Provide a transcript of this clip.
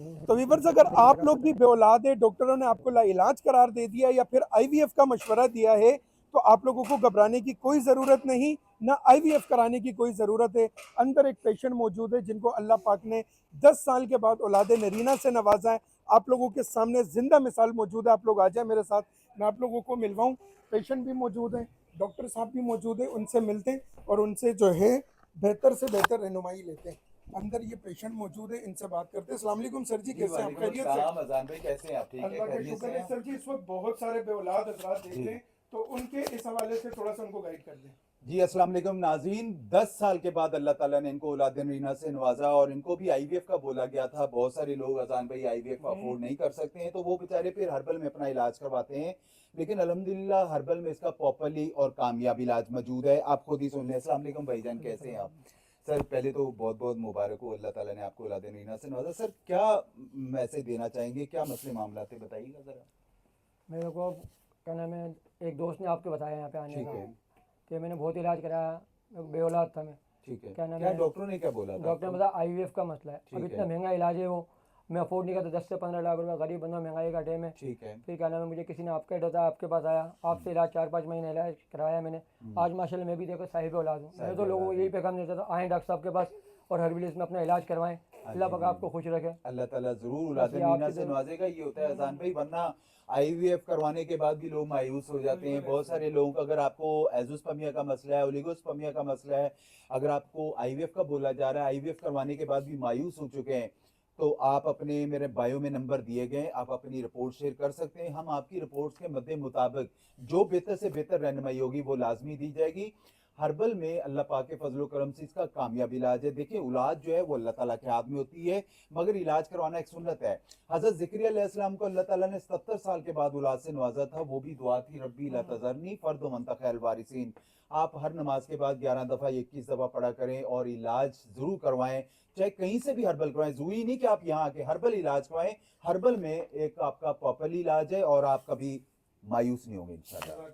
تو ویورز اگر آپ لوگ بھی بے اولاد ہے، ڈاکٹروں نے آپ کو لا علاج قرار دے دیا یا پھر آئی وی ایف کا مشورہ دیا ہے تو آپ لوگوں کو گھبرانے کی کوئی ضرورت نہیں، نہ آئی وی ایف کرانے کی کوئی ضرورت ہے۔ اندر ایک پیشنٹ موجود ہے جن کو اللہ پاک نے 10 سال کے بعد اولاد نرینہ سے نوازا ہے۔ آپ لوگوں کے سامنے زندہ مثال موجود ہے، آپ لوگ آ جائیں میرے ساتھ، میں آپ لوگوں کو ملواؤں۔ پیشنٹ بھی موجود ہیں، ڈاکٹر صاحب بھی موجود ہیں، ان سے ملتے ہیں اور ان سے جو ہے بہتر سے بہتر رہنمائی لیتے ہیں۔ اندر یہ پیشنٹ موجود ہے، ان سے بات کرتے ہیں۔ السلام علیکم سر جی، کیسے ہیں آپ؟ خیریت سے؟ اذان بھائی کیسے ہیں آپ؟ ٹھیک ہے، اللہ کا خیریت شکر سے ہے ہیں؟ سر جی۔ اس وقت بہت سارے بے اولاد حضرات دیکھ رہے ہیں تو ان کے اس حوالے سے تھوڑا سا ان کو گائیڈ کر دیں۔ جی السلام علیکم ناظرین، 10 سال کے بعد اللہ تعالیٰ نے ان کو اولاد نرینہ سے نوازا اور ان کو بھی آئی وی ایف کا بولا گیا تھا۔ بہت سارے لوگ اذان بھائی آئی وی ایف افورڈ نہیں کر سکتے ہیں تو وہ بیچارے پھر ہربل میں اپنا علاج کرواتے ہیں، لیکن الحمدللہ ہربل میں اس کا پراپرلی اور کامیاب علاج موجود ہے۔ آپ خود ہی سن لیں۔ السلام علیکم بھائی جان، کیسے ہیں آپ؟ سر پہلے تو بہت بہت مبارک ہو، اللہ تعالیٰ نے آپ کو اولاد نرینہ سے نوازا۔ سر کیا میسج دینا چاہیں گے، کیا مسئلے معاملات ہیں، بتائیے گا ذرا۔ میرے کو کیا نام ہے، ایک دوست نے آپ کے بتایا یہاں پہ آنے ٹھیک کا ہے، کہ میں نے بہت علاج کرایا، بے اولاد تھا میں۔ ٹھیک ہے، کیا نام کیا ہے، ڈاکٹروں نے کیا بولا تھا آپ ڈاکٹر نے کو؟ بتایا آئی وی ایف کا مسئلہ ہے، اب ٹھیک اتنا ہے، مہنگا علاج ہے وہ میں افورڈ نہیں کرتا، 10 سے 15 لاکھ روپے غریب بندہ، مہنگائی کا ٹائم ہے۔ ٹھیک ہے، پھر کیا نام ہے، مجھے کسی نے آپ کا بتایا، آپ کے پاس آیا، آپ سے علاج 4-5 مہینے علاج کرایا میں نے۔ آج ماشاء اللہ میں بھی دیکھو صاحب اولاد ہوں۔ میں تو لوگوں کو یہی پیغام دیتا تھا، آئیں ڈاکٹر صاحب کے پاس اور ہربلس میں اپنا علاج کروائیں، اللہ پاک آپ کو خوش رکھے۔ اللہ تعالیٰ ضرور اولاد بس یہ آپ نرینہ کی سے دعا۔ نوازے گا۔ یہ ہوتا ہے اذان بھائی، ورنہ آئی وی ایف کروانے کے بعد بھی لوگ مایوس ہو جاتے ہیں۔ بہت سارے لوگوں کا، اگر آپ کو ایزوسپرمیا کا مسئلہ ہے، اولیگوسپرمیا کا مسئلہ ہے، اگر آپ کو آئی وی ایف کا بولا جا رہا ہے، آئی وی ایف کروانے کے بعد بھی مایوس ہو چکے ہیں، تو آپ اپنے، میرے بایو میں نمبر دیے گئے، آپ اپنی رپورٹ شیئر کر سکتے ہیں۔ ہم آپ کی رپورٹس کے مد مطابق جو بہتر سے بہتر رہنمائی ہوگی وہ لازمی دی جائے گی۔ ہربل میں اللہ پاک کے فضل و کرم سے اس کا کامیاب علاج ہے۔ دیکھیں اولاد جو ہے وہ اللہ تعالیٰ کے ہاتھ میں ہوتی ہے، مگر علاج کروانا ایک سنت ہے۔ حضرت زکریا علیہ السلام کو اللہ تعالیٰ نے 77 سال کے بعد اولاد سے نوازا تھا، وہ بھی دعا تھی ربی لا تذرنی فرد وانت خیر الوارثین۔ آپ ہر نماز کے بعد 11 دفعہ 21 دفعہ پڑھا کریں اور علاج ضرور کروائیں، چاہے کہیں سے بھی ہربل کروائیں۔ ضروری نہیں کہ آپ یہاں آ کے ہربل علاج کروائیں، ہربل میں ایک آپ کا پراپرلی علاج ہے اور آپ کبھی مایوس نہیں ہوں گے انشاءاللہ۔